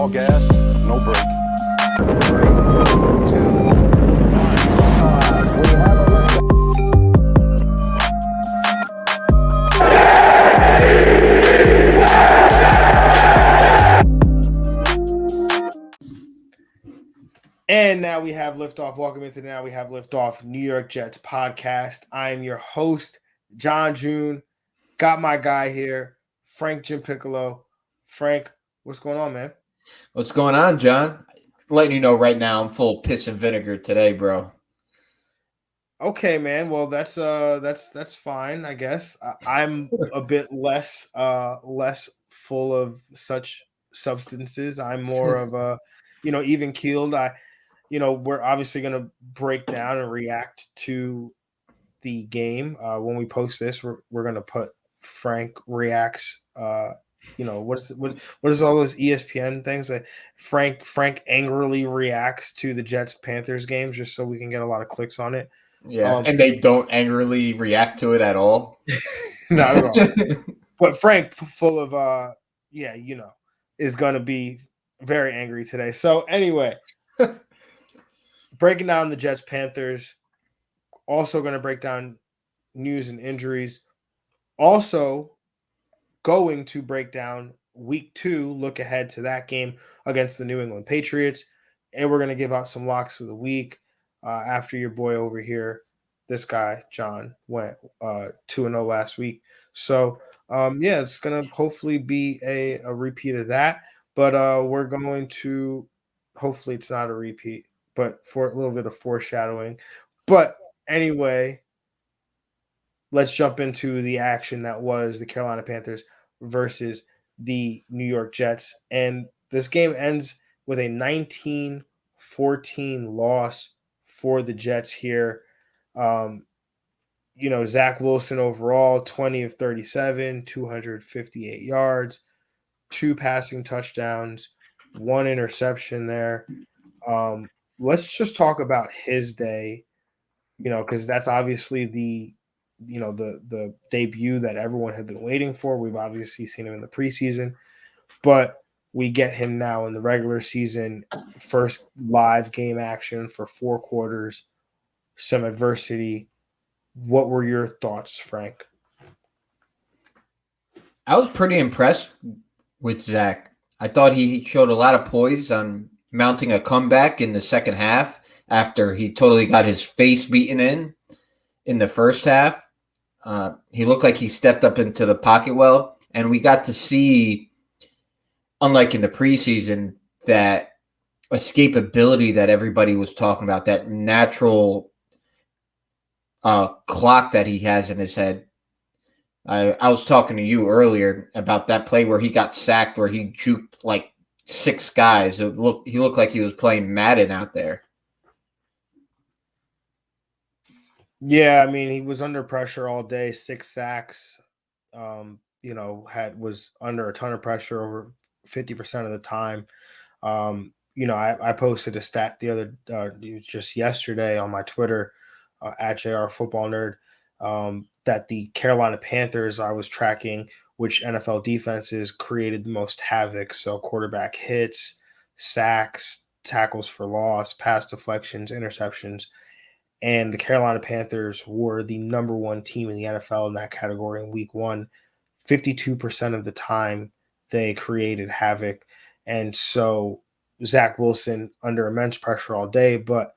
All gas, no brake. And now we have liftoff. Welcome into the Now We Have Liftoff New York Jets podcast. I am your host, John June. Got my guy here, Frank Jim Piccolo. Frank, what's going on, man? What's going on, John? Letting you know right now, I'm full of piss and vinegar today, bro. Okay, man. Well, that's fine, I guess. I'm a bit less full of such substances. I'm more of a, even keeled. We're obviously going to break down and react to the game. When we post this, we're going to put Frank reacts. What is all those ESPN things that Frank angrily reacts to the Jets Panthers games, just so we can get a lot of clicks on it. Yeah, and they don't angrily react to it at all. Not at all. But Frank, full of is going to be very angry today. So anyway, breaking down the Jets Panthers, also going to break down news and injuries. Also going to break down week 2, look ahead to that game against the New England Patriots. And we're going to give out some locks of the week after your boy over here, this guy, John, went 2-0 last week. So, it's going to hopefully be a repeat of that. But we're going to – hopefully it's not a repeat, but for a little bit of foreshadowing. But anyway – let's jump into the action that was the Carolina Panthers versus the New York Jets. And this game ends with a 19-14 loss for the Jets here. Zach Wilson overall, 20 of 37, 258 yards, 2 passing touchdowns, 1 interception there. Let's just talk about his day, because that's obviously the debut that everyone had been waiting for. We've obviously seen him in the preseason, but we get him now in the regular season, first live game action for 4 quarters, some adversity. What were your thoughts, Frank? I was pretty impressed with Zach. I thought he showed a lot of poise on mounting a comeback in the second half after he totally got his face beaten in the first half. He looked like he stepped up into the pocket well, and we got to see, unlike in the preseason, that escapability that everybody was talking about, that natural clock that he has in his head. I was talking to you earlier about that play where he got sacked, where he juked like 6 guys. He looked like he was playing Madden out there. Yeah, I mean, he was under pressure all day, 6 sacks. Was under a ton of pressure over 50% of the time. I posted a stat the other just yesterday on my Twitter at JR Football Nerd that the Carolina Panthers, I was tracking which NFL defenses created the most havoc. So quarterback hits, sacks, tackles for loss, pass deflections, interceptions. And the Carolina Panthers were the number 1 team in the NFL in that category in week 1. 52% of the time they created havoc. And so Zach Wilson under immense pressure all day, but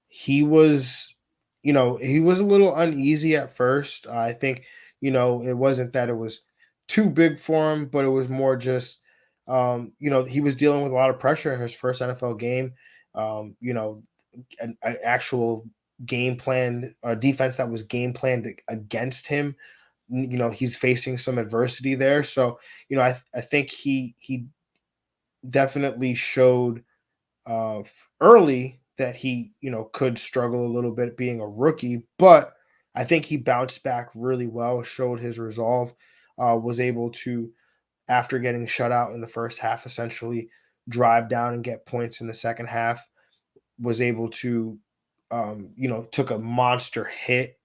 he was a little uneasy at first. I think, it wasn't that it was too big for him, but it was more just, he was dealing with a lot of pressure in his first NFL game. An actual game plan, a defense that was game planned against him. He's facing some adversity there. So, I think he definitely showed early that he, could struggle a little bit being a rookie, but I think he bounced back really well, showed his resolve, was able to, after getting shut out in the first half, essentially drive down and get points in the second half, was able to, took a monster hit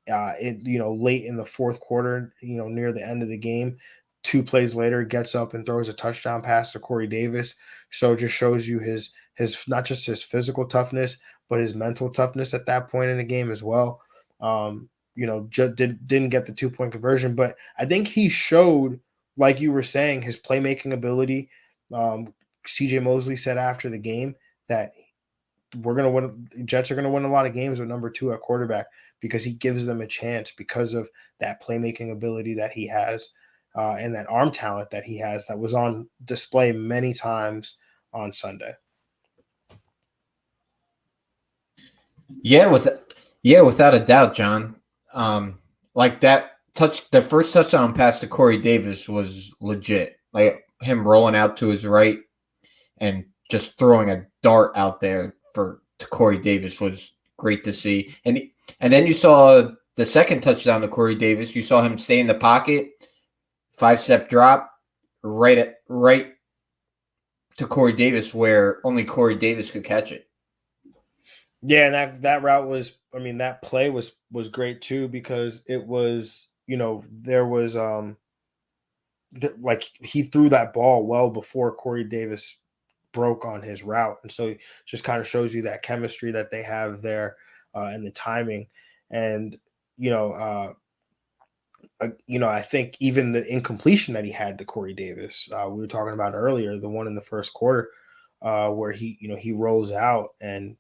late in the fourth quarter, near the end of the game, 2 plays later gets up and throws a touchdown pass to Corey Davis. So it just shows you his not just his physical toughness, but his mental toughness at that point in the game as well. Just didn't get the 2-point conversion, but I think he showed, like you were saying, his playmaking ability. CJ Mosley said after the game that Jets are gonna win a lot of games with number 2 at quarterback because he gives them a chance because of that playmaking ability that he has, and that arm talent that he has that was on display many times on Sunday. Yeah, without a doubt, John. Like the first touchdown pass to Corey Davis was legit. Like him rolling out to his right and just throwing a dart out there to Corey Davis was great to see. And then you saw the second touchdown to Corey Davis. You saw him stay in the pocket, 5-step drop, right to Corey Davis, where only Corey Davis could catch it. Yeah, and that route was, that play was great too, because it was, there was like he threw that ball well before Corey Davis broke on his route, and so it just kind of shows you that chemistry that they have there, and the timing, and I think even the incompletion that he had to Corey Davis, we were talking about earlier, the one in the first quarter, where he rolls out and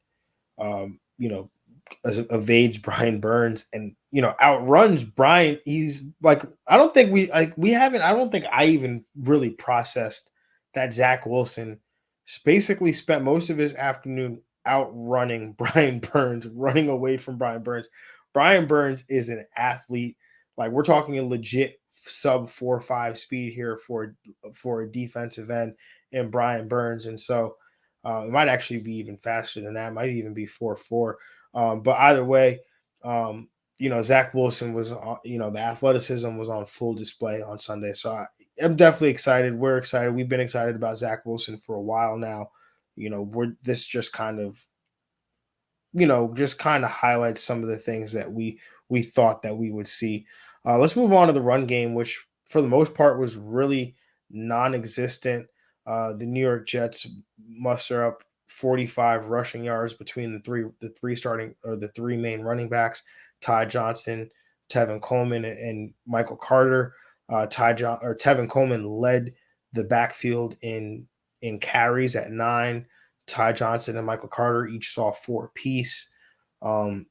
evades Brian Burns and outruns Brian. He's like, I don't think I even really processed that Zach Wilson basically spent most of his afternoon outrunning Brian Burns, running away from Brian Burns. Brian Burns is an athlete. Like, we're talking a legit sub 4.5 speed here for a defensive end in Brian Burns. And so it might actually be even faster than that. It might even be 4.4. But either way, Zach Wilson was, the athleticism was on full display on Sunday. So I'm definitely excited. We're excited. We've been excited about Zach Wilson for a while now. This just kind of highlights some of the things that we thought that we would see. Let's move on to the run game, which for the most part was really non-existent. The New York Jets muster up 45 rushing yards between the three main running backs, Ty Johnson, Tevin Coleman, and Michael Carter. Tevin Coleman led the backfield in carries at 9. Ty Johnson and Michael Carter each saw 4 apiece. Ty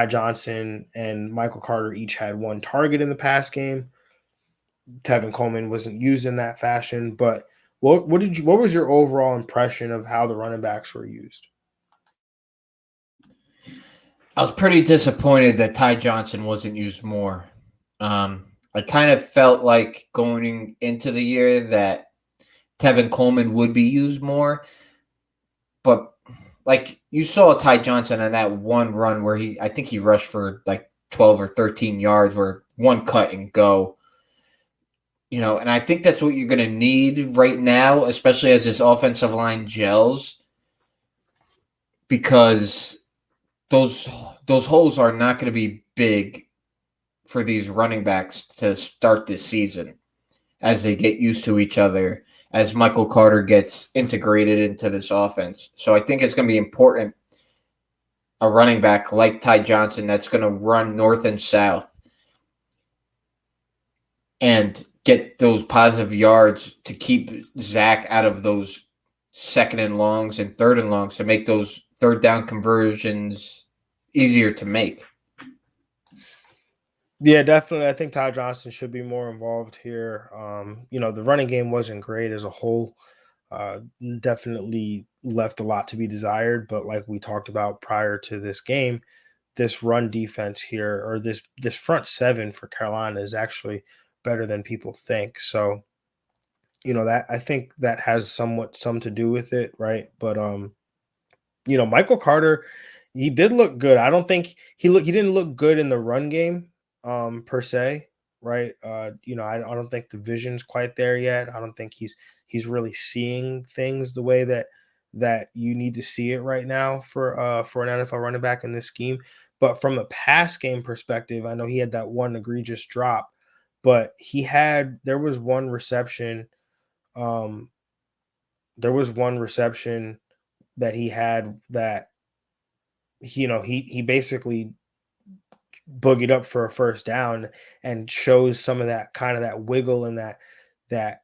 Johnson and Michael Carter each had 1 target in the pass game. Tevin Coleman wasn't used in that fashion, but what was your overall impression of how the running backs were used? I was pretty disappointed that Ty Johnson wasn't used more. I kind of felt like going into the year that Tevin Coleman would be used more, but like you saw Ty Johnson on that one run where I think he rushed for like 12 or 13 yards, where one cut and go. And I think that's what you're going to need right now, especially as this offensive line gels, because those holes are not going to be big for these running backs to start this season as they get used to each other, as Michael Carter gets integrated into this offense. So I think it's going to be important, a running back like Ty Johnson that's going to run north and south and get those positive yards to keep Zach out of those 2nd and longs and 3rd and longs, to make those 3rd down conversions easier to make. Yeah, definitely. I think Ty Johnson should be more involved here. The running game wasn't great as a whole. Definitely left a lot to be desired. But like we talked about prior to this game, this run defense here, or this front 7 for Carolina, is actually better than people think. So, that I think that has some to do with it, right? But Michael Carter, he did look good. I don't think he didn't look good in the run game, per se, right? I don't think the vision's quite there yet. I don't think he's really seeing things the way that you need to see it right now for an NFL running back in this scheme. But from a pass game perspective, I know he had that one egregious drop, but there was one reception. Um, there was one reception that he had that he basically boogied up for a first down and shows some of that kind of that wiggle and that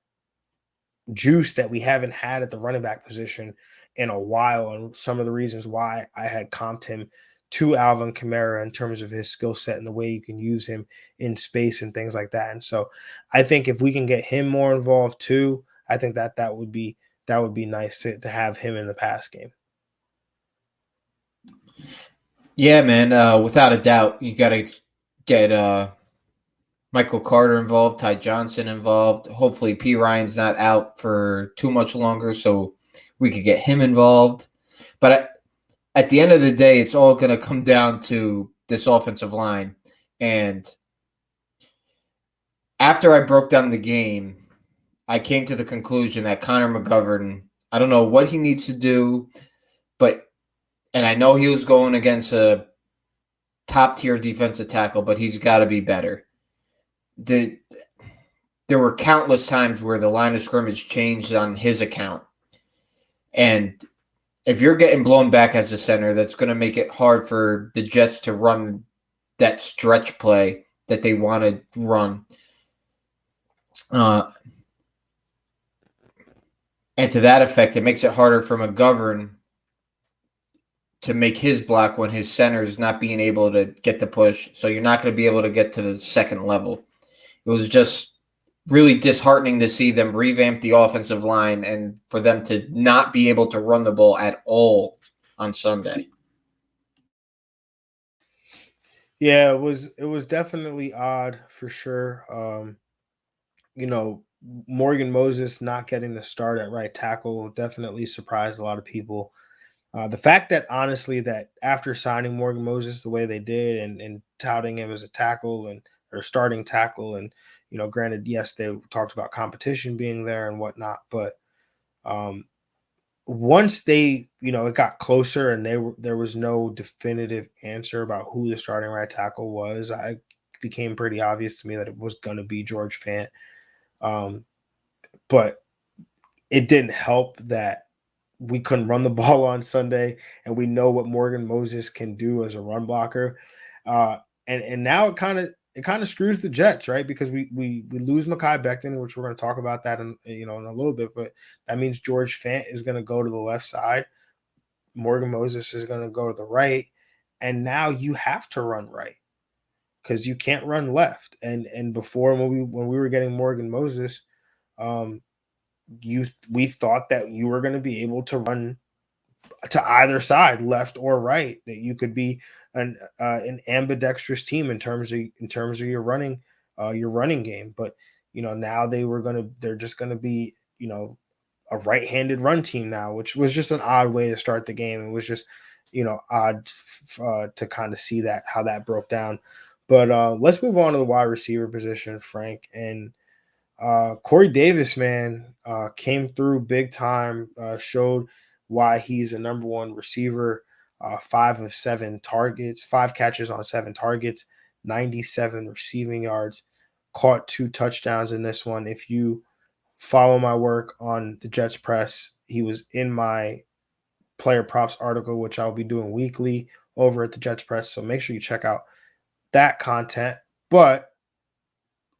juice that we haven't had at the running back position in a while, and some of the reasons why I had comped him to Alvin Kamara in terms of his skill set and the way you can use him in space and things like that. And so I think if we can get him more involved too, I think that would be nice to have him in the pass game. Yeah, man. Without a doubt, you got to get Michael Carter involved, Ty Johnson involved. Hopefully, P. Ryan's not out for too much longer, so we could get him involved. But at the end of the day, it's all going to come down to this offensive line. And after I broke down the game, I came to the conclusion that Conor McGovern, I don't know what he needs to do, and I know he was going against a top-tier defensive tackle, but he's got to be better. There were countless times where the line of scrimmage changed on his account. And if you're getting blown back as a center, that's going to make it hard for the Jets to run that stretch play that they want to run. And to that effect, it makes it harder for McGovern to make his block when his center is not being able to get the push. So you're not going to be able to get to the second level. It was just really disheartening to see them revamp the offensive line and for them to not be able to run the ball at all on Sunday. Yeah, it was definitely odd for sure. Morgan Moses not getting the start at right tackle definitely surprised a lot of people. The fact that honestly that after signing Morgan Moses the way they did and touting him as a tackle or starting tackle, and granted, yes, they talked about competition being there and whatnot, but once they it got closer and there was no definitive answer about who the starting right tackle was, it became pretty obvious to me that it was going to be George Fant. But it didn't help that we couldn't run the ball on Sunday, and we know what Morgan Moses can do as a run blocker. And now it kind of screws the Jets, right? Because we lose Mekhi Becton, which we're going to talk about that in a little bit, but that means George Fant is going to go to the left side. Morgan Moses is going to go to the right, and now you have to run right because you can't run left. And before when we were getting Morgan Moses, we thought that you were going to be able to run to either side, left or right, that you could be an ambidextrous team in terms of your running game. But now they're just gonna be a right-handed run team now, which was just an odd way to start the game. It was just odd to kind of see that how that broke down. But let's move on to the wide receiver position, Frank. And Corey Davis, man, came through big time, showed why he's a number one receiver. 5 of 7 targets, 5 catches on 7 targets, 97 receiving yards, caught 2 touchdowns in this one. If you follow my work on the Jets Press, he was in my player props article, which I'll be doing weekly over at the Jets Press. So make sure you check out that content. But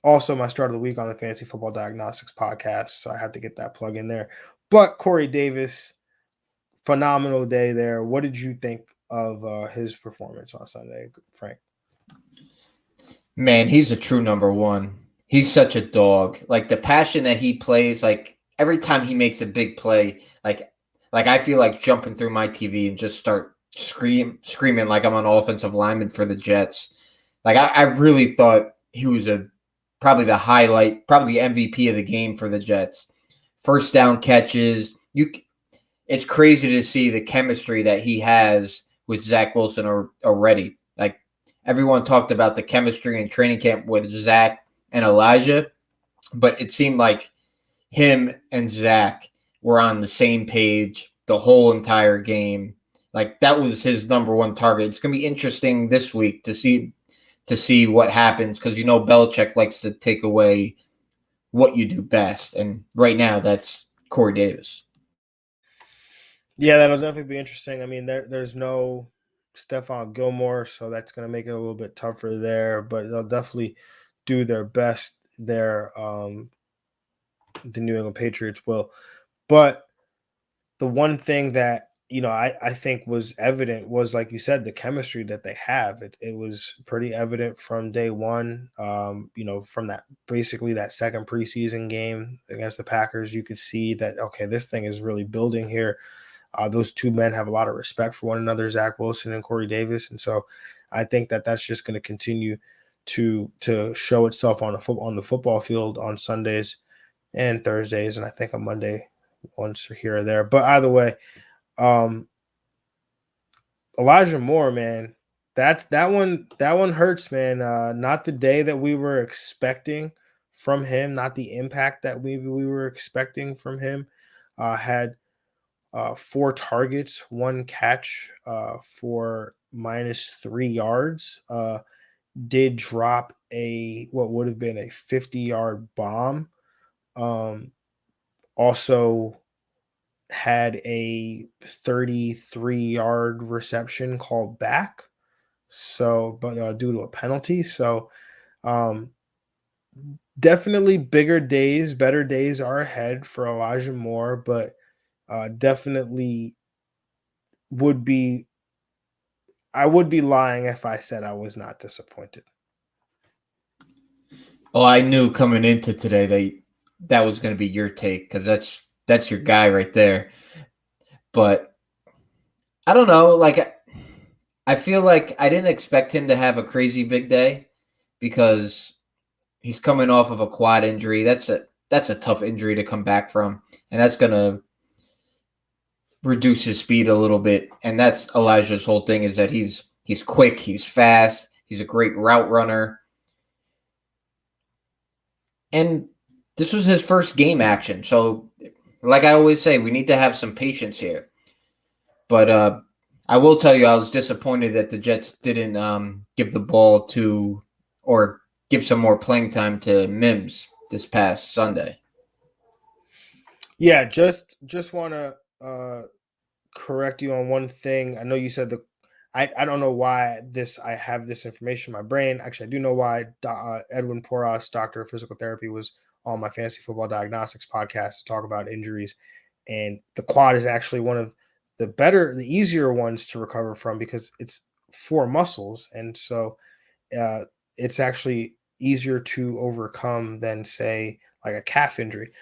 also my start of the week on the Fantasy Football Diagnostics podcast. So I have to get that plug in there. But Corey Davis, phenomenal day there. What did you think of his performance on Sunday, Frank? Man, he's a true number one. He's such a dog. Like the passion that he plays, like every time he makes a big play, like I feel like jumping through my TV and just start screaming like I'm an offensive lineman for the Jets. Like I really thought he was probably the highlight, probably the MVP of the game for the Jets. First down catches. It's crazy to see the chemistry that he has with Zach Wilson already. Like everyone talked about the chemistry in training camp with Zach and Elijah, but it seemed like him and Zach were on the same page the whole entire game. Like that was his number one target. It's going to be interesting this week to see to see what happens because Belichick likes to take away what you do best, and right now that's Corey Davis. Yeah, that'll definitely be interesting. I mean, there's no Stephon Gilmore, so that's going to make it a little bit tougher there, but they'll definitely do their best there. The New England Patriots will. But the one thing that, I think was evident was, like you said, the chemistry that they have. It was pretty evident from day one. From that basically that second preseason game against the Packers, you could see that, okay, this thing is really building here. Those two men have a lot of respect for one another, Zach Wilson and Corey Davis, and so I think that that's just going to continue to show itself on the football field on Sundays and Thursdays, and I think on Monday once here or there. But either way, Elijah Moore, man, that one hurts, man. Not the day that we were expecting from him, not the impact that we were expecting from him. Had 4 targets, 1 catch for -3 yards. Did drop what would have been a 50-yard bomb. Also had a 33-yard reception called back. So, but due to a penalty. So, definitely bigger days, better days are ahead for Elijah Moore, but definitely I would be lying if I said I was not disappointed. Oh, I knew coming into today that was going to be your take because that's your guy right there. But I don't know. Like, I feel like I didn't expect him to have a crazy big day because he's coming off of a quad injury. That's a tough injury to come back from, and that's going to reduce his speed a little bit. And that's Elijah's whole thing is that he's quick, he's fast, he's a great route runner. And this was his first game action. So, like I always say, we need to have some patience here. But I will tell you, I was disappointed that the Jets didn't give the ball to or give some more playing time to Mims this past Sunday. Yeah, just want to correct you on one thing. I know you said I don't know why I have this information in my brain. Actually, I do know why Edwin Porras, doctor of physical therapy, was on my Fantasy Football Diagnostics podcast to talk about injuries. And the quad is actually one of the easier ones to recover from because it's 4 muscles. And so it's actually easier to overcome than, say, like a calf injury.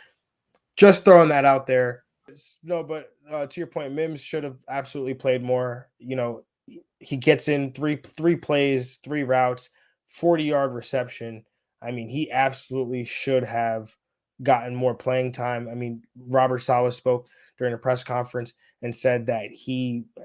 Just throwing that out there. No, but to your point, Mims should have absolutely played more. He gets in three plays, 3 routes, 40-yard reception. I mean, he absolutely should have gotten more playing time. I mean, Robert Saleh spoke during a press conference and said that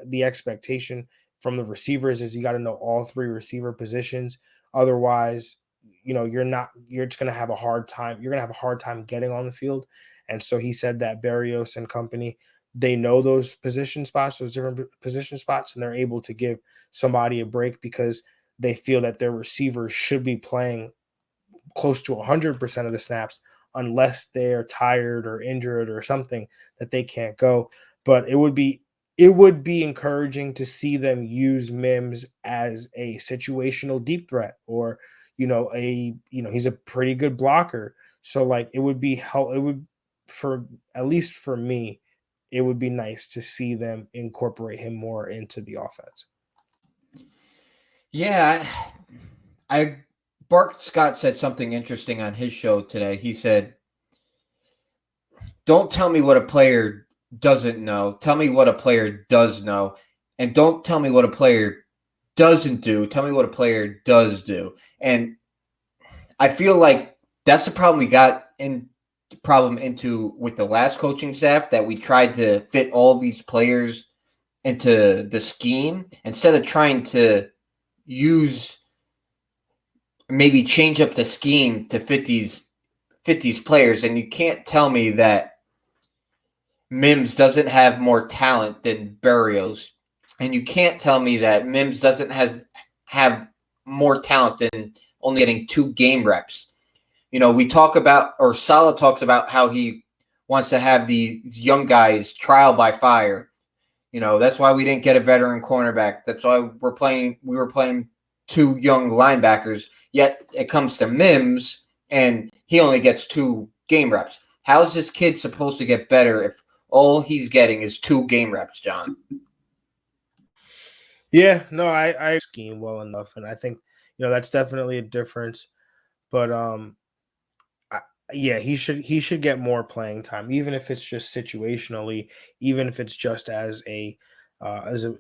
the expectation from the receivers is you got to know all 3 receiver positions. Otherwise, you're just going to have a hard time. You're going to have a hard time getting on the field. And so he said that Berrios and company, they know those position spots, those different position spots, and they're able to give somebody a break because they feel that their receivers should be playing close to 100% of the snaps unless they're tired or injured or something that they can't go. But it would be encouraging to see them use Mims as a situational deep threat or, he's a pretty good blocker. So like it would for at least for me, it would be nice to see them incorporate him more into the offense. Yeah, Bart Scott said something interesting on his show today. He said, "Don't tell me what a player doesn't know. Tell me what a player does know, and don't tell me what a player doesn't do. Tell me what a player does do." And I feel like that's the problem we got into with the last coaching staff, that we tried to fit all these players into the scheme instead of trying to maybe change up the scheme to fit these players. And you can't tell me that Mims doesn't have more talent than Berrios, and you can't tell me that Mims doesn't have more talent than only getting 2 game reps. We talk about, or Saleh talks about how he wants to have these young guys trial by fire. That's why we didn't get a veteran cornerback. That's why we were playing 2 young linebackers. Yet it comes to Mims, and he only gets 2 game reps. How is this kid supposed to get better if all he's getting is 2 game reps, John? Yeah, no, I scheme well enough, and I think that's definitely a difference. But yeah, he should get more playing time, even if it's just situationally, even if it's just as an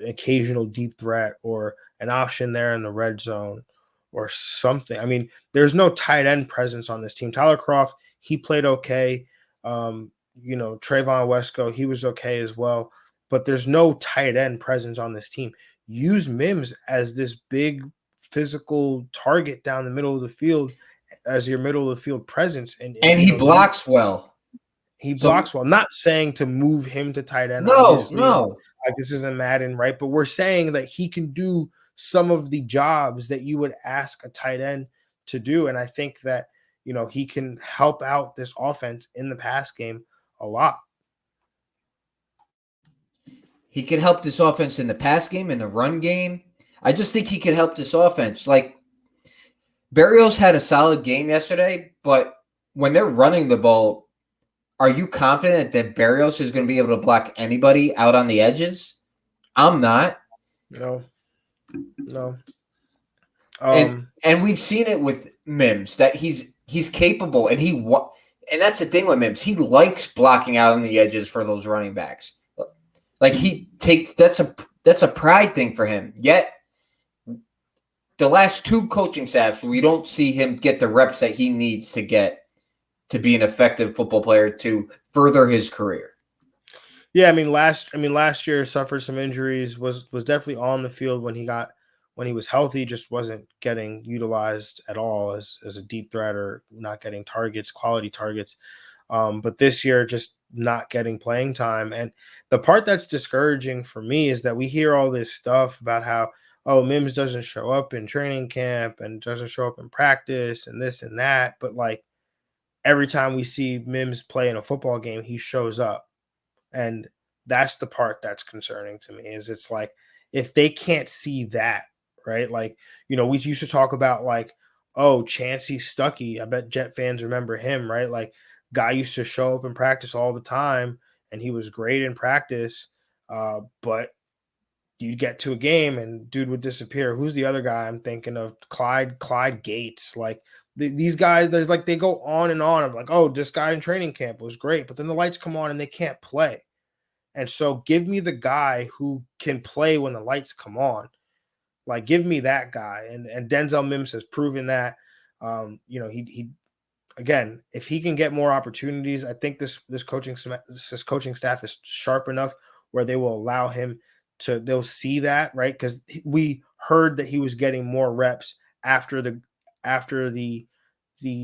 occasional deep threat or an option there in the red zone or something. I mean, there's no tight end presence on this team. Tyler Croft, he played okay. Trayvon Wesco, he was okay as well, but there's no tight end presence on this team. Use Mims as this big physical target down the middle of the field as your middle of the field presence, and he blocks well. He blocks well. I'm not saying to move him to tight end. No. Like this isn't Madden, right? But we're saying that he can do some of the jobs that you would ask a tight end to do, and I think that he can help out this offense in the pass game a lot. He can help this offense in the pass game, in the run game. I just think he could help this offense. Like, Berrios had a solid game yesterday, but when they're running the ball, are you confident that Berrios is going to be able to block anybody out on the edges? I'm not. No. And we've seen it with Mims that he's capable, and and that's the thing with Mims. He likes blocking out on the edges for those running backs. Like that's a pride thing for him. Yet the last 2 coaching staffs, we don't see him get the reps that he needs to get to be an effective football player to further his career. Yeah, I mean last year suffered some injuries, was definitely on the field when he was healthy, just wasn't getting utilized at all as a deep threat or not getting quality targets. But this year, just not getting playing time. And the part that's discouraging for me is that we hear all this stuff about how, Mims doesn't show up in training camp and doesn't show up in practice and this and that. But like every time we see Mims play in a football game, he shows up. And that's the part that's concerning to me, is it's like, if they can't see that, right? Like, we used to talk about like, Chancey Stuckey. I bet Jet fans remember him, right? Like, guy used to show up in practice all the time, and he was great in practice. But you'd get to a game and dude would disappear. Who's the other guy I'm thinking of? Clyde Gates. Like these guys, there's like, they go on and on. I'm like, this guy in training camp was great, but then the lights come on and they can't play. And so give me the guy who can play when the lights come on. Like, give me that guy. And Denzel Mims has proven that. He again, if he can get more opportunities, I think this coaching staff is sharp enough where they will allow him they'll see that, right? Because we heard that he was getting more reps after the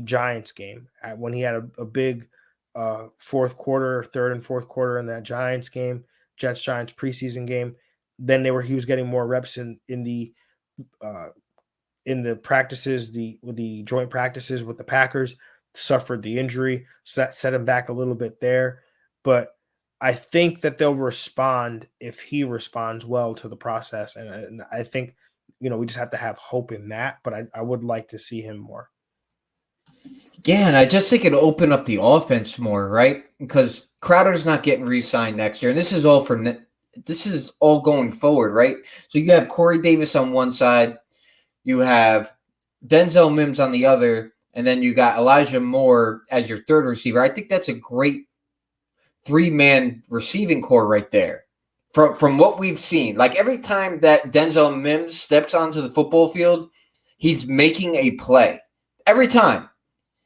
Giants game, when he had a big third and fourth quarter in that Giants game, Jets-Giants preseason game. Then he was getting more reps in the practices, the joint practices with the Packers. Suffered the injury, so that set him back a little bit there. But I think that they'll respond if he responds well to the process, and I think we just have to have hope in that. But I would like to see him more. Yeah, and I just think it'll open up the offense more, right? Because Crowder's not getting re-signed next year, and this is all going forward, right? So you have Corey Davis on one side, you have Denzel Mims on the other, and then you got Elijah Moore as your third receiver. I think that's a great 3-man receiving core right there. From what we've seen, like every time that Denzel Mims steps onto the football field, he's making a play. Every time.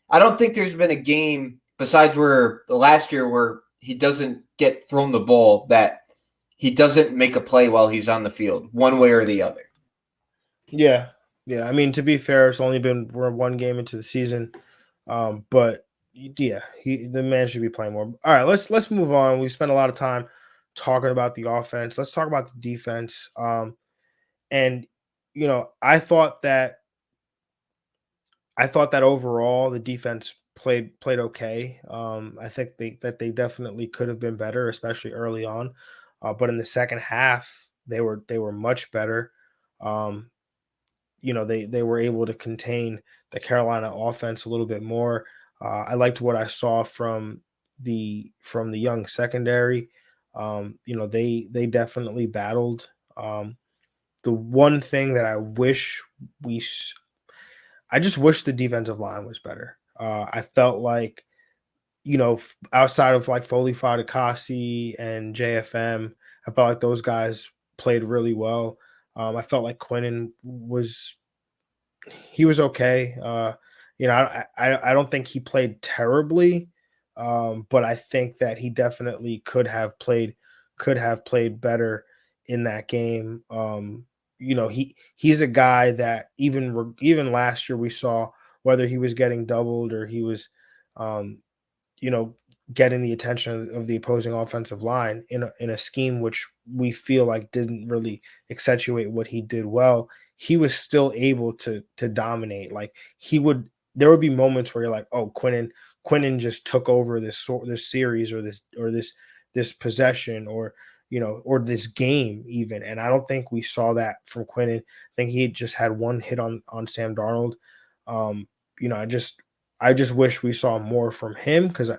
I don't think there's been a game besides where the last year where he doesn't get thrown the ball that he doesn't make a play while he's on the field, one way or the other. Yeah. I mean, to be fair, it's only been we're 1 game into the season, but yeah, the man should be playing more. All right, let's move on. We spent a lot of time talking about the offense. Let's talk about the defense. And I thought that I thought that overall the defense played okay. I think they definitely could have been better, especially early on. But in the second half, they were much better. Um, they were able to contain the Carolina offense a little bit more. I liked what I saw from the young secondary. They definitely battled. The one thing that we I just wish the defensive line was better. I felt like, outside of like Foley Fadakasi and JFM, I felt like those guys played really well. I felt like Quinnen he was okay. I don't think he played terribly, but I think that he definitely could have played better in that game. He's a guy that even last year we saw whether he was getting doubled or he was, um, you know, getting the attention of the opposing offensive line in a scheme which we feel like didn't really accentuate what he did well. He was still able to dominate. Like there would be moments where you're like, oh, Quinnen just took over this series or this possession or this game even. And I don't think we saw that from Quinnen. I think he just had one hit on Sam Darnold. Um, you know, I just wish we saw more from him because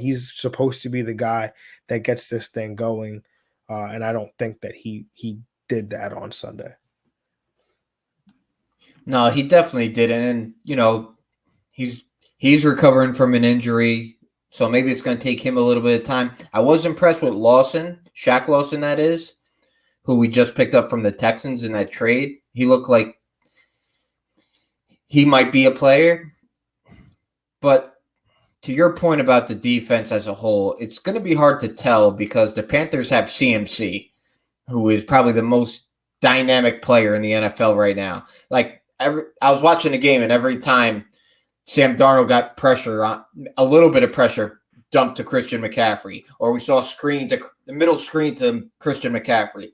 he's supposed to be the guy that gets this thing going, and I don't think that he did that on Sunday. No, he definitely didn't. And he's recovering from an injury, so maybe it's going to take him a little bit of time. I was impressed with Lawson, Shaq Lawson, that is, who we just picked up from the Texans in that trade. He looked like he might be a player, but to your point about the defense as a whole, it's going to be hard to tell because the Panthers have CMC, who is probably the most dynamic player in the NFL right now. Like I was watching the game, and every time Sam Darnold got a little bit of pressure dumped to Christian McCaffrey, or we saw the middle screen to Christian McCaffrey,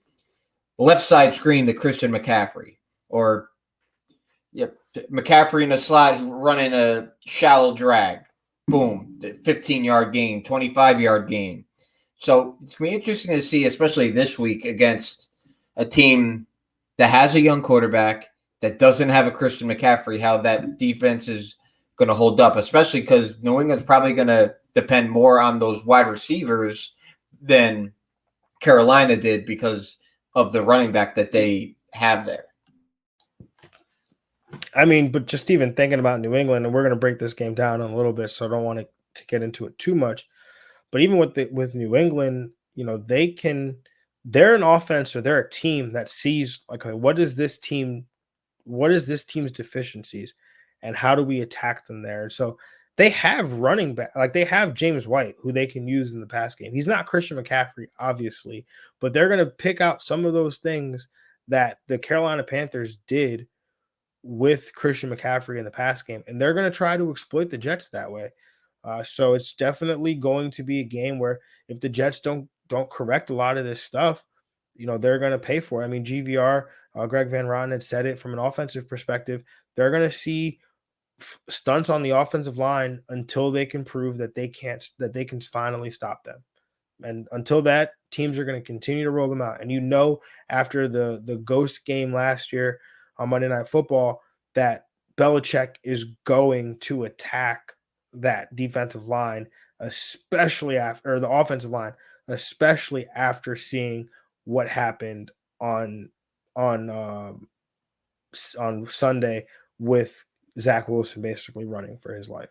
left side screen to Christian McCaffrey, or McCaffrey in a slot running a shallow drag. Boom, 15-yard gain, 25-yard gain. So it's going to be interesting to see, especially this week against a team that has a young quarterback, that doesn't have a Christian McCaffrey, how that defense is going to hold up, especially because New England's probably going to depend more on those wide receivers than Carolina did because of the running back that they have there. I mean, but just even thinking about New England, and we're going to break this game down in a little bit, so I don't want to get into it too much. But even with New England, they're an offense or they're a team that sees like, okay, what is this team's deficiencies, and how do we attack them there? And so they have running back, like they have James White, who they can use in the pass game. He's not Christian McCaffrey, obviously, but they're going to pick out some of those things that the Carolina Panthers did with Christian McCaffrey in the pass game, and they're going to try to exploit the Jets that way. So it's definitely going to be a game where if the Jets don't correct a lot of this stuff, they're going to pay for it. I mean, GVR, Greg Van Roten had said it from an offensive perspective. They're going to see stunts on the offensive line until they can prove that they can finally stop them. And until that, teams are going to continue to roll them out. And after the ghost game last year on Monday Night Football, that Belichick is going to attack that defensive line, especially after the offensive line, especially after seeing what happened on Sunday with Zach Wilson basically running for his life.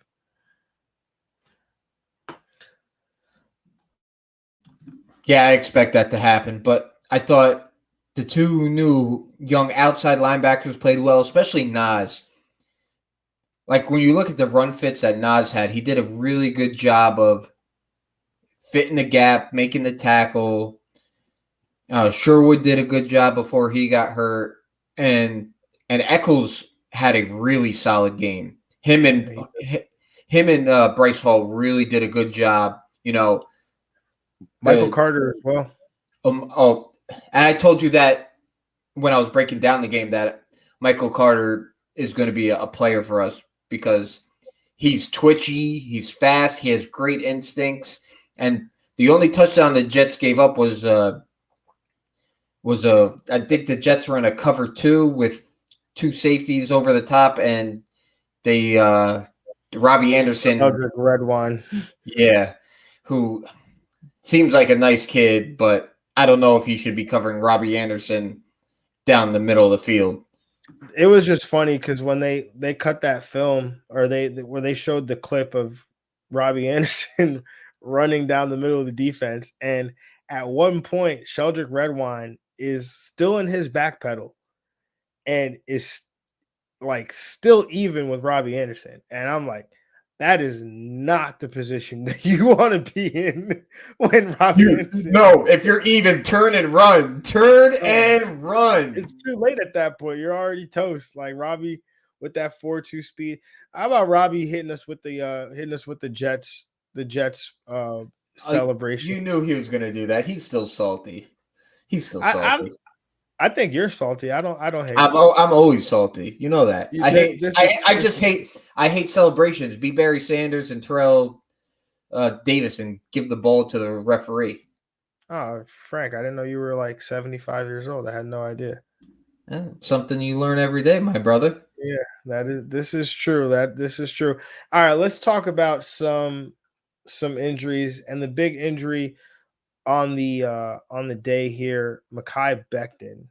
Yeah, I expect that to happen, but I thought the two new young outside linebackers played well, especially Nas. Like when you look at the run fits that Nas had, he did a really good job of fitting the gap, making the tackle. Sherwood did a good job before he got hurt, and Eccles had a really solid game. Him and Bryce Hall really did a good job. Michael Carter as well. And I told you that when I was breaking down the game that Michael Carter is going to be a player for us. because he's twitchy, he's fast, he has great instincts, and the only touchdown the Jets gave up was I think the Jets were in a cover 2 with 2 safeties over the top, and they Robbie Anderson, Sheldrick Redwine. yeah, who seems like a nice kid, but I don't know if he should be covering Robbie Anderson down the middle of the field. It was just funny because when they cut that film, or where they showed the clip of Robbie Anderson running down the middle of the defense, and at one point Sheldrick Redwine is still in his back pedal and is like still even with Robbie Anderson, and I'm like, that is not the position that you want to be in when Robbie Anderson. No, if you're even, turn and run. Turn and run. It's too late at that point. You're already toast. Like Robbie with that 4.2 speed. How about Robbie hitting us with the Jets celebration? You knew he was going to do that. He's still salty. He's still salty. I think you're salty. I don't hate. I'm always salty. You know that. I hate celebrations. Be Barry Sanders and Terrell Davis and give the ball to the referee. Oh, Frank, I didn't know you were like 75 years old. I had no idea. Something you learn every day, my brother. Yeah, this is true. All right, let's talk about some injuries, and the big injury on the day here, Mekhi Becton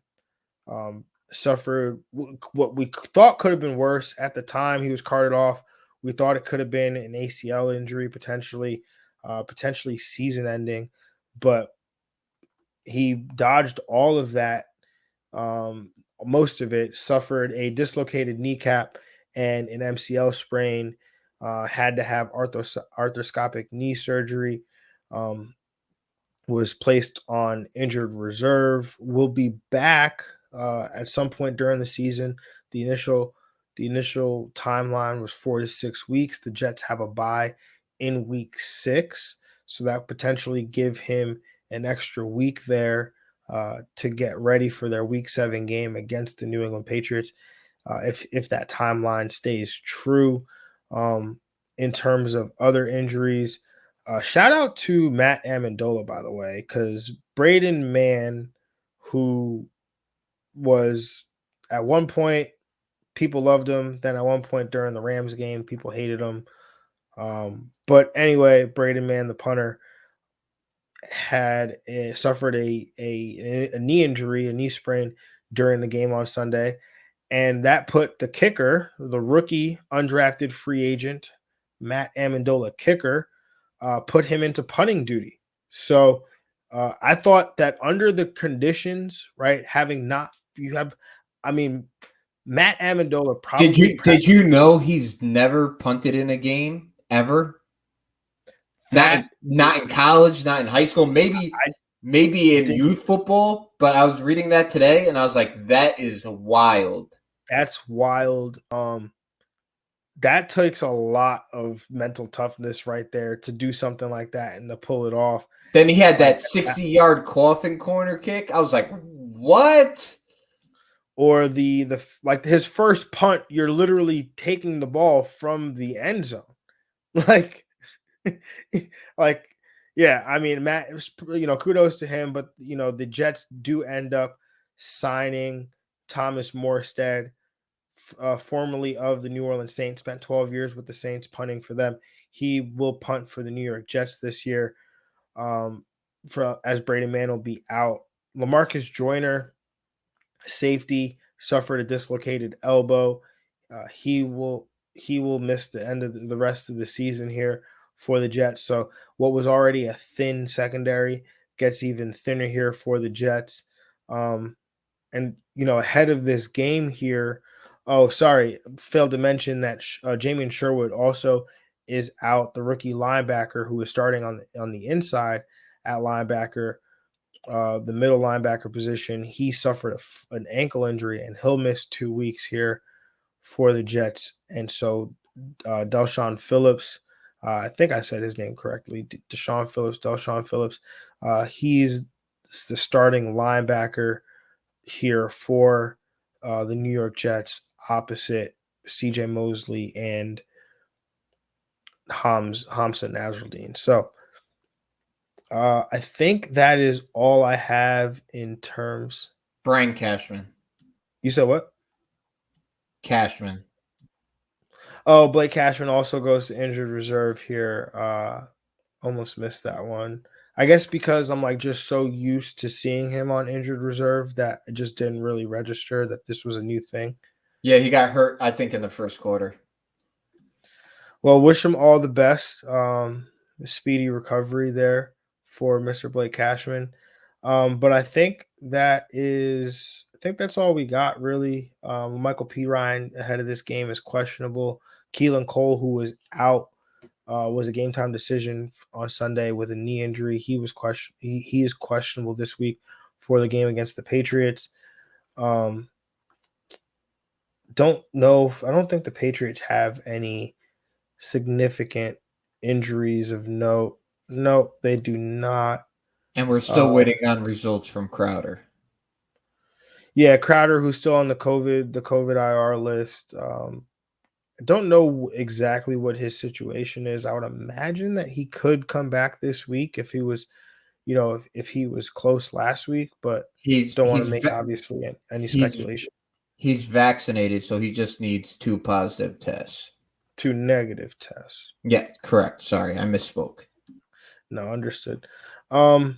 suffered what we thought could have been worse at the time. He was carted off. We thought it could have been an ACL injury, potentially season ending, but he dodged all of that. Most of it. Suffered a dislocated kneecap and an MCL sprain. Had to have arthroscopic knee surgery. Was placed on injured reserve. Will be back at some point during the season. The initial timeline was 4 to 6 weeks. The Jets have a bye in week 6, so that potentially give him an extra week there to get ready for their week 7 game against the New England Patriots. If that timeline stays true. In terms of other injuries, shout out to Matt Amendola, by the way, because Braden Mann, who was at one point people loved him, then at one point during the Rams game people hated him. But anyway, Braden Mann, the punter, had suffered a knee injury, a knee sprain during the game on Sunday, and that put the kicker, the rookie undrafted free agent Matt Amendola kicker, put him into punting duty. So I thought that under the conditions, right, Matt Amendola probably did you know he's never punted in a game ever? Not in college, not in high school, maybe in youth football, but I was reading that today and I was like, that is wild. That's wild. That takes a lot of mental toughness right there to do something like that and to pull it off. Then he had that 60-yard coffin corner kick. I was like, what? Or the like his first punt, you're literally taking the ball from the end zone. Yeah, I mean, Matt, kudos to him, but the Jets do end up signing Thomas Morstead, formerly of the New Orleans Saints, spent 12 years with the Saints punting for them. He will punt for the New York Jets this year. As Braden Mann will be out. LaMarcus Joyner, safety, suffered a dislocated elbow. He will miss the end of the rest of the season here for the Jets. So what was already a thin secondary gets even thinner here for the Jets. And ahead of this game here, failed to mention that Jamian Sherwood also is out, the rookie linebacker who is starting on the inside at linebacker, the middle linebacker position. He suffered an ankle injury and he'll miss 2 weeks here for the Jets. And so Delshon Phillips, I think I said his name correctly, Delshon Phillips, he's the starting linebacker here for the New York Jets opposite C.J. Mosley and Hamza Nasruddin. So I think that is all I have in terms. Brian Cashman. You said what? Cashman. Oh, Blake Cashman also goes to injured reserve here. Almost missed that one. I guess because I'm like just so used to seeing him on injured reserve that it just didn't really register that this was a new thing. Yeah, he got hurt, I think, in the first quarter. Well, wish him all the best. Speedy recovery there for Mr. Blake Cashman. But I think that's all we got really. Michael P. Ryan ahead of this game is questionable. Keelan Cole, who was out, was a game time decision on Sunday with a knee injury. He is questionable this week for the game against the Patriots. Don't know. I don't think the Patriots have any significant injuries of note. No, they do not. And we're still waiting on results from Crowder. Yeah, Crowder, who's still on the COVID IR list. I don't know exactly what his situation is. I would imagine that he could come back this week if he was, if he was close last week, but don't want to make obviously any speculation. He's vaccinated, so he just needs 2 positive tests. 2 negative tests. Yeah, correct. Sorry, I misspoke. No, understood. All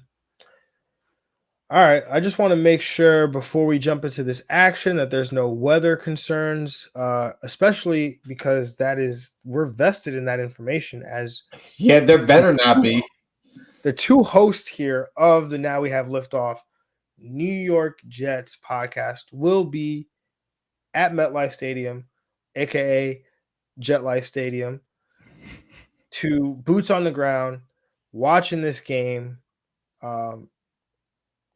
right, I just want to make sure before we jump into this action that there's no weather concerns, especially because we're vested in that information as there better not be. The 2 hosts here of the Now We Have Liftoff New York Jets podcast will be at MetLife Stadium, aka Jet Life Stadium, to boots on the ground, watching this game.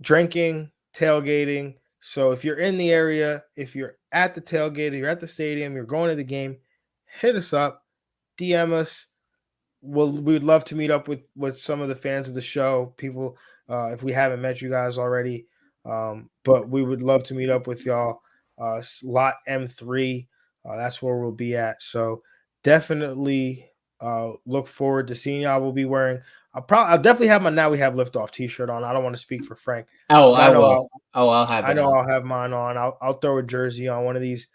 Drinking, tailgating. So if you're in the area, if you're at the tailgate, you're at the stadium, you're going to the game, hit us up, DM us. We'd love to meet up with some of the fans of the show, people, if we haven't met you guys already. But we would love to meet up with y'all. Lot M3, that's where we'll be at. So definitely look forward to seeing y'all. We'll be wearing I'll definitely have my Now We Have Liftoff t-shirt on. I don't want to speak for Frank. Oh, I will. I'll have it. I know I'll have mine on. I'll throw a jersey on, one of these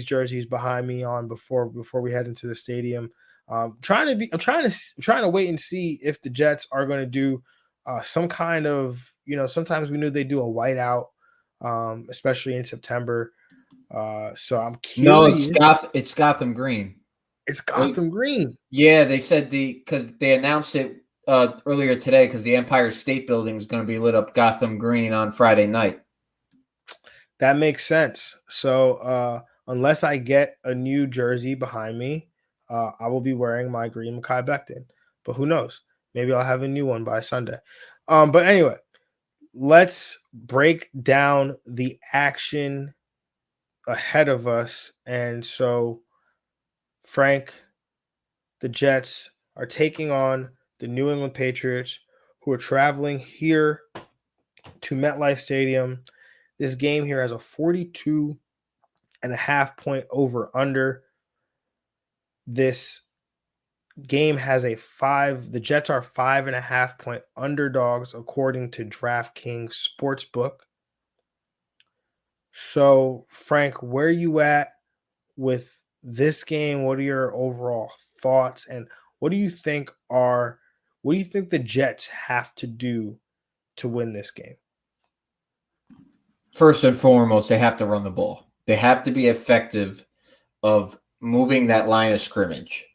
jerseys behind me on before we head into the stadium. I'm trying to wait and see if the Jets are going to do some kind of, sometimes we knew they do a whiteout, especially in September. So I'm curious. No, it's Gotham Green. It's Gotham Green. Yeah, they said because they announced it earlier today because the Empire State Building is going to be lit up Gotham Green on Friday night. That makes sense. So unless I get a new jersey behind me, I will be wearing my green Mekhi Becton. But who knows? Maybe I'll have a new one by Sunday. But anyway, let's break down the action ahead of us. And so, Frank, the Jets are taking on the New England Patriots, who are traveling here to MetLife Stadium. This game here has a 42.5 point over under. This game has the Jets are 5.5 point underdogs according to DraftKings Sportsbook. So, Frank, where are you at with this game? What are your overall thoughts, and what do you think the Jets have to do to win this game? First and foremost, they have to run the ball. They have to be effective of moving that line of scrimmage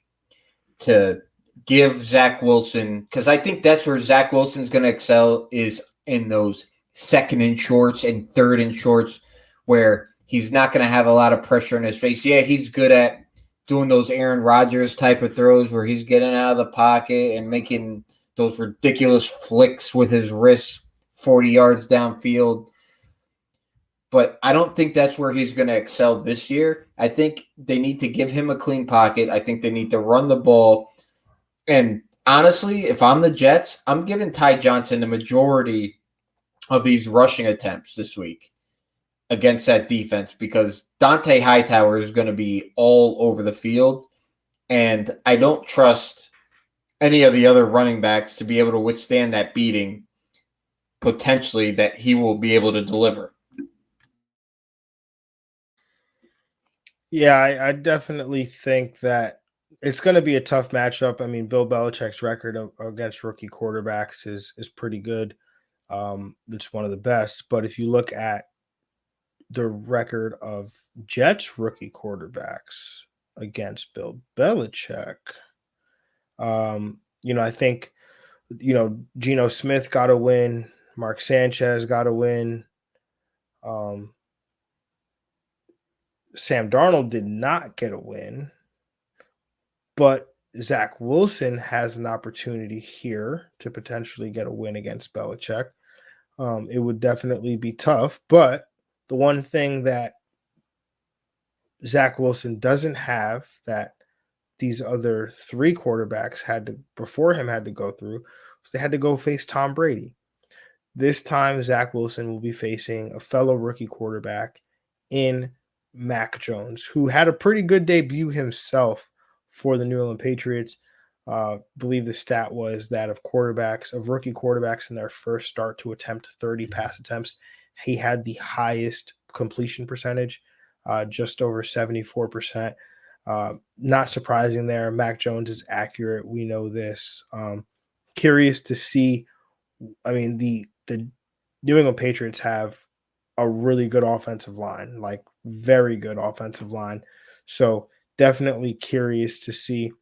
to give Zach Wilson, because I think that's where Zach Wilson's going to excel, is in those 2nd and shorts and 3rd and shorts where he's not going to have a lot of pressure in his face. Yeah, he's good at doing those Aaron Rodgers type of throws where he's getting out of the pocket and making those ridiculous flicks with his wrists 40 yards downfield. But I don't think that's where he's going to excel this year. I think they need to give him a clean pocket. I think they need to run the ball. And honestly, if I'm the Jets, I'm giving Ty Johnson the majority of these rushing attempts this week. against that defense because Dante Hightower is going to be all over the field, and I don't trust any of the other running backs to be able to withstand that beating potentially that he will be able to deliver. Yeah, I definitely think that it's going to be a tough matchup. I mean, Bill Belichick's record against rookie quarterbacks is pretty good. It's one of the best. But if you look at the record of Jets rookie quarterbacks against Bill Belichick, I think Geno Smith got a win, Mark Sanchez got a win. Um, Sam Darnold did not get a win, but Zach Wilson has an opportunity here to potentially get a win against Belichick. It would definitely be tough, but the one thing that Zach Wilson doesn't have that these other three quarterbacks had to before him had to go through was they had to go face Tom Brady. This time, Zach Wilson will be facing a fellow rookie quarterback in Mac Jones, who had a pretty good debut himself for the New England Patriots. Believe the stat was that of rookie quarterbacks in their first start to attempt 30 pass attempts, he had the highest completion percentage, just over 74%. Not surprising there. Mac Jones is accurate. We know this. Curious to see. I mean, the New England Patriots have a really good offensive line, like very good offensive line. So definitely curious to see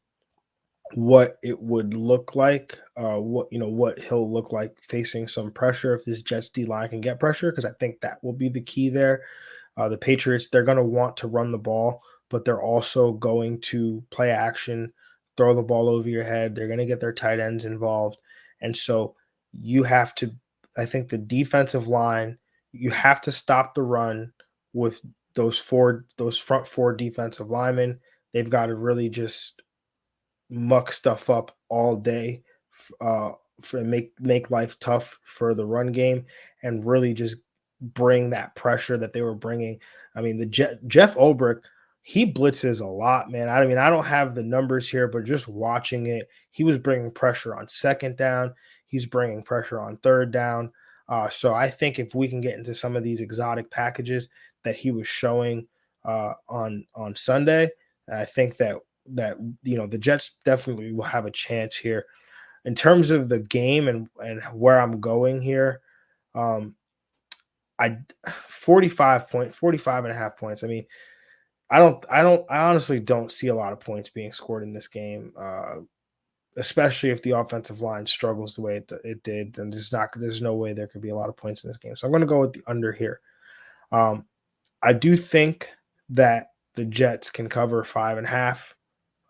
what it would look like, what he'll look like facing some pressure if this Jets D line can get pressure, because I think that will be the key there. The Patriots, they're going to want to run the ball, but they're also going to play action, throw the ball over your head. They're going to get their tight ends involved. And so you have to, I think the defensive line, you have to stop the run with those front four defensive linemen. They've got to really just muck stuff up all day, for make life tough for the run game, and really just bring that pressure that they were bringing. I mean, the Jeff Ulbrich, he blitzes a lot, man. I mean, I don't have the numbers here, but just watching it, he was bringing pressure on second down. He's bringing pressure on third down. So I think if we can get into some of these exotic packages that he was showing on Sunday, I think that the Jets definitely will have a chance here. In terms of the game and where I'm going here, I 45 and a half points. I mean, I honestly don't see a lot of points being scored in this game, especially if the offensive line struggles the way it did. Then there's no way there could be a lot of points in this game. So I'm going to go with the under here. I do think that the Jets can cover 5.5.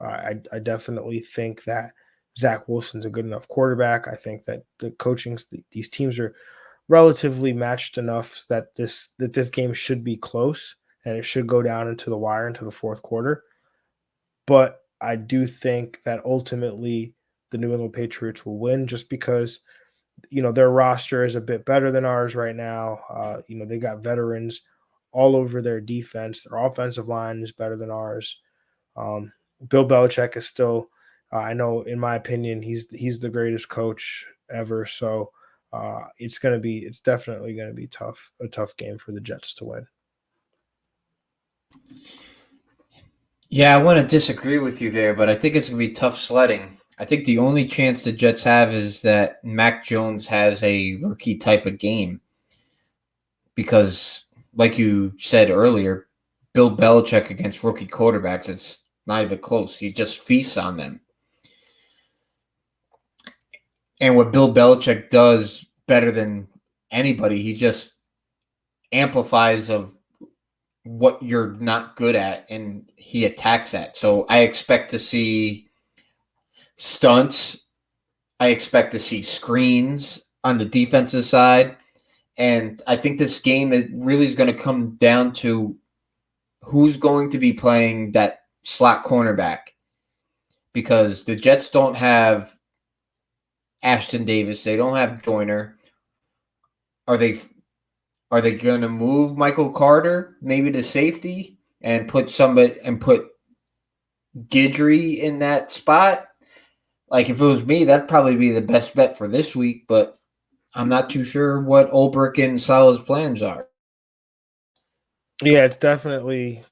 I definitely think that Zach Wilson's a good enough quarterback. I think that these teams are relatively matched enough that this game should be close and it should go down into the wire into the fourth quarter. But I do think that ultimately the New England Patriots will win just because their roster is a bit better than ours right now. They got veterans all over their defense. Their offensive line is better than ours. Bill Belichick is still, I know, in my opinion, he's the greatest coach ever. So it's definitely going to be a tough game for the Jets to win. Yeah, I want to disagree with you there, but I think it's going to be tough sledding. I think the only chance the Jets have is that Mac Jones has a rookie type of game. Because, like you said earlier, Bill Belichick against rookie quarterbacks, it's not even close. He just feasts on them. And what Bill Belichick does better than anybody, he just amplifies of what you're not good at, and he attacks that. So I expect to see stunts. I expect to see screens on the defensive side. And I think this game really is going to come down to who's going to be playing that slot cornerback. Because the Jets don't have Ashton Davis. They don't have Joyner. Are they going to move Michael Carter maybe to safety and put Guidry in that spot? Like if it was me, that'd probably be the best bet for this week, but I'm not too sure what Ulbrich and Salah's plans are. Yeah, it's definitely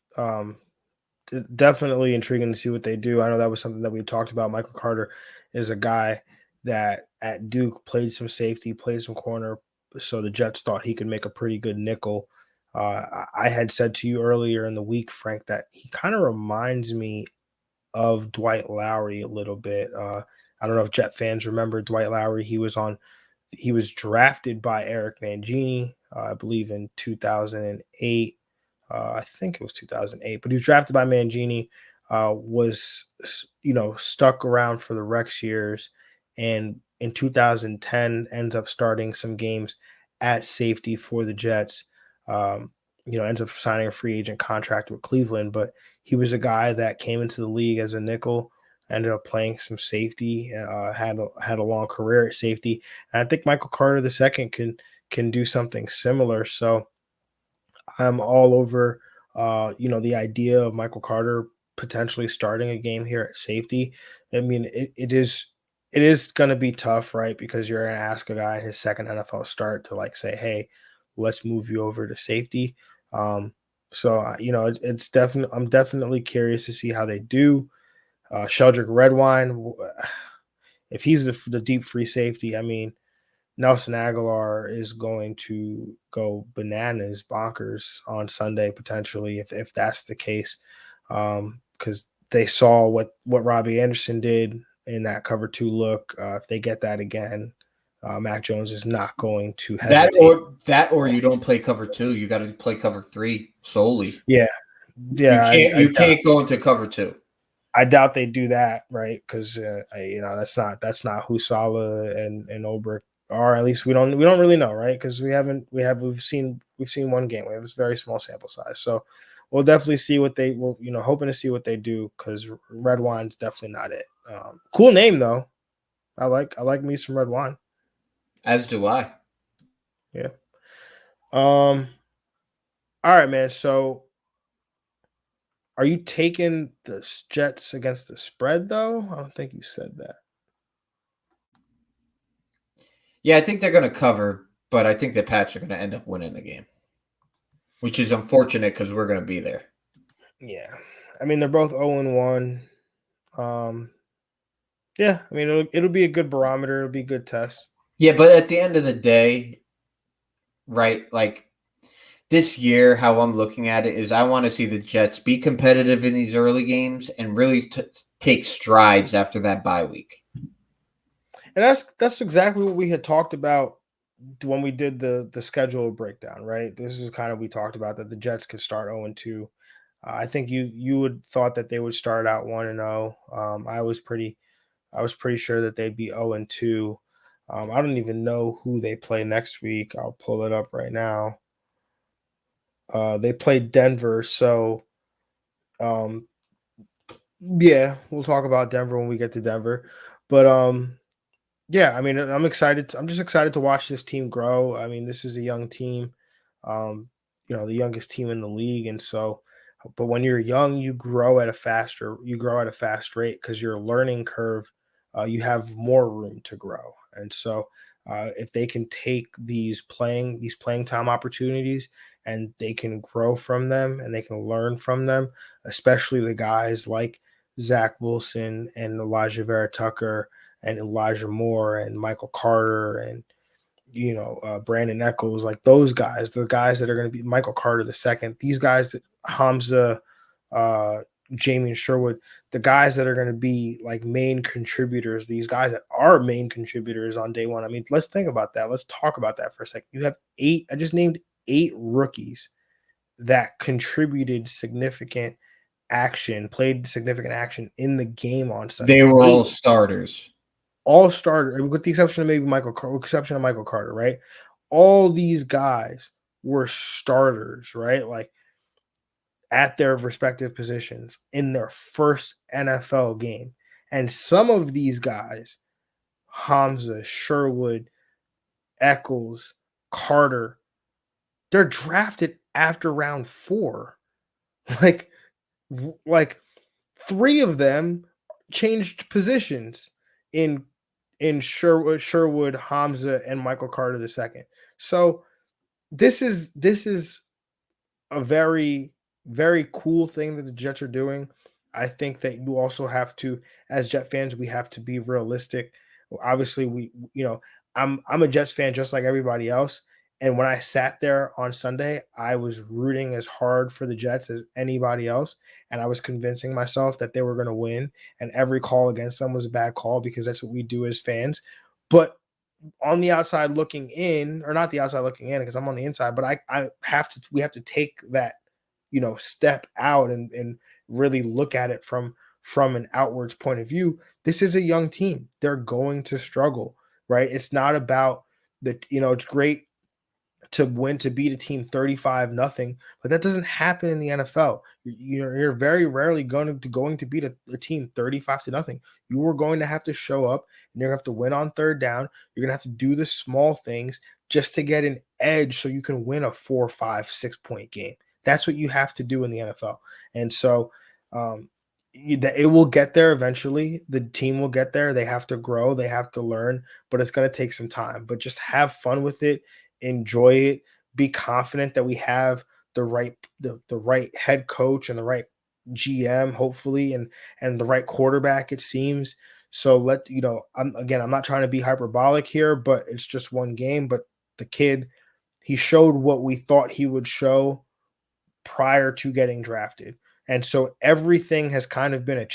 intriguing to see what they do. I know that was something that we talked about. Michael Carter is a guy that at Duke played some safety, played some corner, so the Jets thought he could make a pretty good nickel. I had said to you earlier in the week, Frank, that he kind of reminds me of Dwight Lowry a little bit. I don't know if Jet fans remember Dwight Lowry. He was drafted by Eric Mangini, I believe in 2008. I think it was 2008, but he was drafted by Mangini, was, stuck around for the Rex years. And in 2010 ends up starting some games at safety for the Jets. Ends up signing a free agent contract with Cleveland, but he was a guy that came into the league as a nickel, ended up playing some safety, had a long career at safety. And I think Michael Carter II can do something similar. So I'm all over, the idea of Michael Carter potentially starting a game here at safety. I mean, it is going to be tough, right? Because you're going to ask a guy in his second NFL start to like say, "Hey, let's move you over to safety." It's definitely I'm definitely curious to see how they do. Sheldrick Redwine, if he's the deep free safety, I mean, Nelson Aguilar is going to go bananas, bonkers on Sunday potentially if that's the case, because they saw what Robbie Anderson did in that cover two look. If they get that again, Mac Jones is not going to hesitate. That or you don't play cover 2. You got to play cover 3 solely. Yeah, You yeah, can't go into cover 2. I doubt they do that, right? Because that's not who Salah and Ulbrich are. At least we don't really know, right? Because we've seen one game. We have a very small sample size, so we'll definitely see what they will. Hoping to see what they do because red wine's definitely not it. Cool name though. I like me some red wine. As do I. Yeah. All right, man. So are you taking the Jets against the spread though? I don't think you said that. Yeah, I think they're going to cover, but I think the Pats are going to end up winning the game, which is unfortunate because we're going to be there. Yeah. I mean, they're both 0-1. Yeah, I mean, it'll be a good barometer. It'll be a good test. Yeah, but at the end of the day, right, like this year, how I'm looking at it is I want to see the Jets be competitive in these early games and really take strides after that bye week. And that's exactly what we had talked about when we did the schedule breakdown, right? This is kind of we talked about that the Jets could start 0-2. I think you would thought that they would start out 1-0. I was pretty sure that they'd be 0-2. I don't even know who they play next week. I'll pull it up right now. They play Denver, so um, yeah, we'll talk about Denver when we get to Denver. But yeah, I mean, I'm excited. I'm just excited to watch this team grow. I mean, this is a young team, the youngest team in the league, and so. But when you're young, you grow at a fast rate because your learning curve, you have more room to grow, and so if they can take these playing time opportunities and they can grow from them and they can learn from them, especially the guys like Zach Wilson and Elijah Vera Tucker and Elijah Moore and Michael Carter and Brandon Echols, like those guys, the guys that are going to be Michael Carter II, these guys that Hamza, uh, Jamie and Sherwood, the guys that are going to be like main contributors, these guys that are main contributors on day one. I mean, let's think about that. Let's talk about that for a second. You have eight, I just named 8 rookies that contributed played significant action in the game on Sunday. They were all 8 starters. all starter, with the exception of maybe exception of Michael Carter, right? All these guys were starters, right? Like at their respective positions in their first NFL game. And some of these guys, Hamza, Sherwood, Eccles, Carter, They're drafted after round 4. Like, like 3 of them changed positions in Sherwood, Hamza, and Michael Carter II. So this is a very, very cool thing that the Jets are doing. I think that you also have to, as Jet fans, we have to be realistic. Obviously, I'm a Jets fan just like everybody else. And when I sat there on Sunday, I was rooting as hard for the Jets as anybody else. And I was convincing myself that they were going to win. And every call against them was a bad call because that's what we do as fans. But on the outside looking in, or not the outside looking in, because I'm on the inside, but we have to take that, step out and really look at it from an outwards point of view. This is a young team. They're going to struggle, right? It's not about it's great to win, to beat a team 35 nothing, but that doesn't happen in the NFL. You're very rarely going to beat a team 35 to nothing. You are going to have to show up, and you're going to have to win on third down. You're going to have to do the small things just to get an edge so you can win a 4, 5, 6 point game. That's what you have to do in the NFL. And so it will get there eventually. The team will get there. They have to grow, they have to learn, but it's going to take some time. But just have fun with it, enjoy it, be confident that we have the right head coach and the right GM, hopefully, and the right quarterback, it seems. So I'm not trying to be hyperbolic here, but it's just one game. But the kid, he showed what we thought he would show prior to getting drafted. And so everything has kind of been a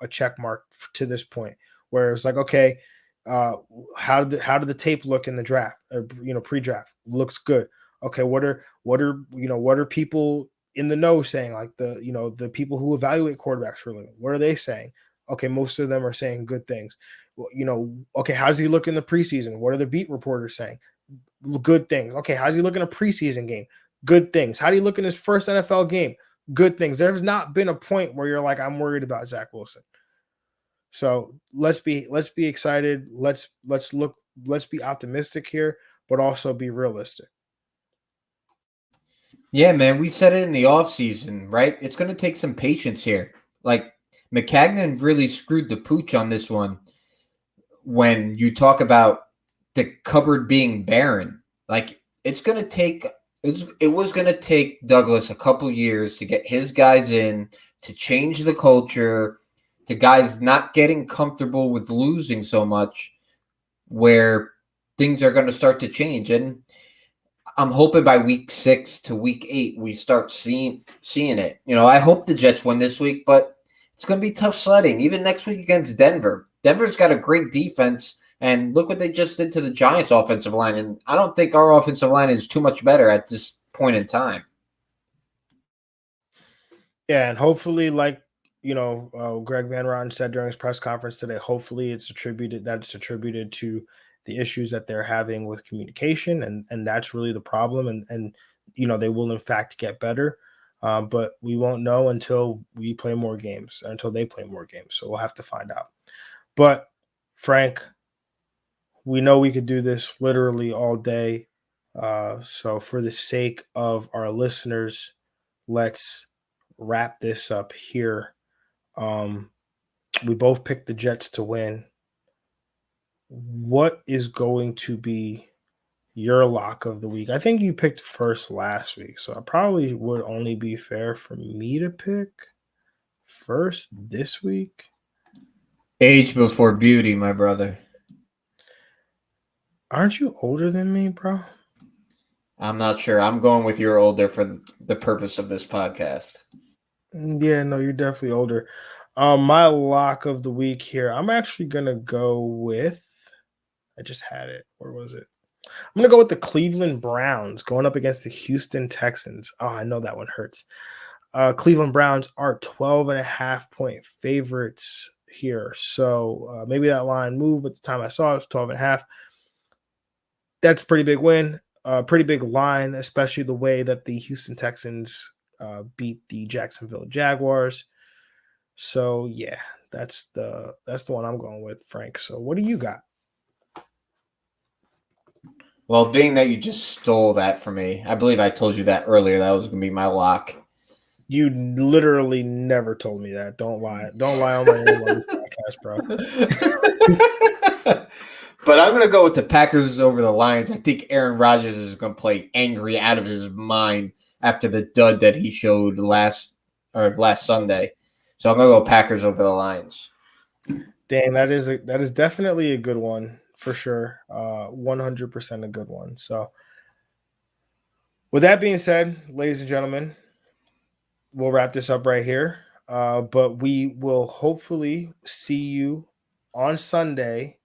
check mark to this point, where it's like, okay, uh, how did the tape look in the draft, or pre-draft? Looks good. Okay, what are people in the know saying, like the people who evaluate quarterbacks for a living? What are they saying? Okay, most of them are saying good things. Well, okay, how does he look in the preseason? What are the beat reporters saying? Good things. Okay, how's he look in a preseason game? Good things. How do you look in his first NFL game? Good things. There's not been a point where you're like, I'm worried about Zach Wilson. So let's be excited. Let's be optimistic here, but also be realistic. Yeah, man, we said it in the offseason, right? It's going to take some patience here. Like, McCagnon really screwed the pooch on this one when you talk about the cupboard being barren. Like, it was going to take Douglas a couple years to get his guys in, to change the culture, to guys not getting comfortable with losing so much, where things are going to start to change. And I'm hoping by week 6 to week 8 we start seeing it. I hope the Jets win this week, but it's going to be tough sledding. Even next week against Denver. Denver's got a great defense, and look what they just did to the Giants' offensive line. And I don't think our offensive line is too much better at this point in time. Yeah, and hopefully, like Greg Van Roten said during his press conference today, hopefully it's attributed to the issues that they're having with communication, and that's really the problem. And they will in fact get better, but we won't know until we play more games, until they play more games. So we'll have to find out. But Frank, we know we could do this literally all day. So for the sake of our listeners, let's wrap this up here. Um, we both picked the Jets to win. What is going to be your lock of the week? I think you picked first last week, so it probably would only be fair for me to pick first this week. Age before beauty, my brother. Aren't you older than me, bro? I'm not sure. I'm going with you're older for the purpose of this podcast. Yeah, no, you're definitely older. My lock of the week here, I'm actually gonna go with. I just had it. Where was it? I'm gonna go with the Cleveland Browns going up against the Houston Texans. Oh, I know that one hurts. Cleveland Browns are 12.5 point favorites here. So maybe that line moved, but the time I saw it was 12.5. That's a pretty big win, pretty big line, especially the way that the Houston Texans beat the Jacksonville Jaguars. So yeah, that's the one I'm going with, Frank. So what do you got? Well, being that you just stole that from me, I believe I told you that earlier. That was going to be my lock. You literally never told me that. Don't lie. Don't lie on my name on this podcast, bro. But I'm going to go with the Packers over the Lions. I think Aaron Rodgers is going to play angry out of his mind after the dud that he showed last Sunday. So I'm going to go Packers over the Lions. Dang, that is definitely a good one for sure. 100% a good one. So with that being said, ladies and gentlemen, we'll wrap this up right here. But we will hopefully see you on Sunday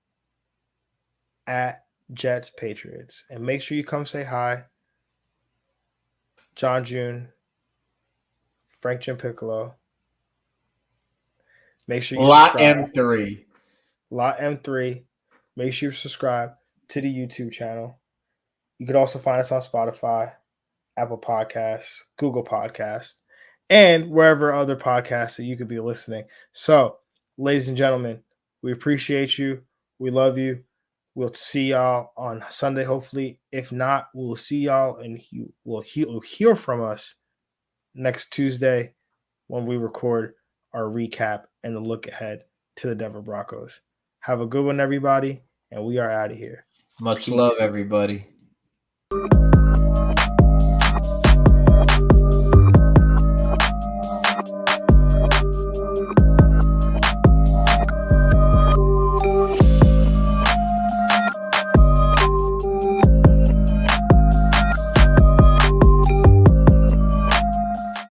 at Jets Patriots. And make sure you come say hi. John June, Frank Jim Piccolo. Make sure you subscribe. M3. Lot M3. Make sure you subscribe to the YouTube channel. You could also find us on Spotify, Apple Podcasts, Google Podcasts, and wherever other podcasts that you could be listening. So, ladies and gentlemen, we appreciate you. We love you. We'll see y'all on Sunday, hopefully. If not, we'll see y'all and you'll hear from us next Tuesday when we record our recap and the look ahead to the Denver Broncos. Have a good one, everybody, and we are out of here. Much Peace. love, everybody.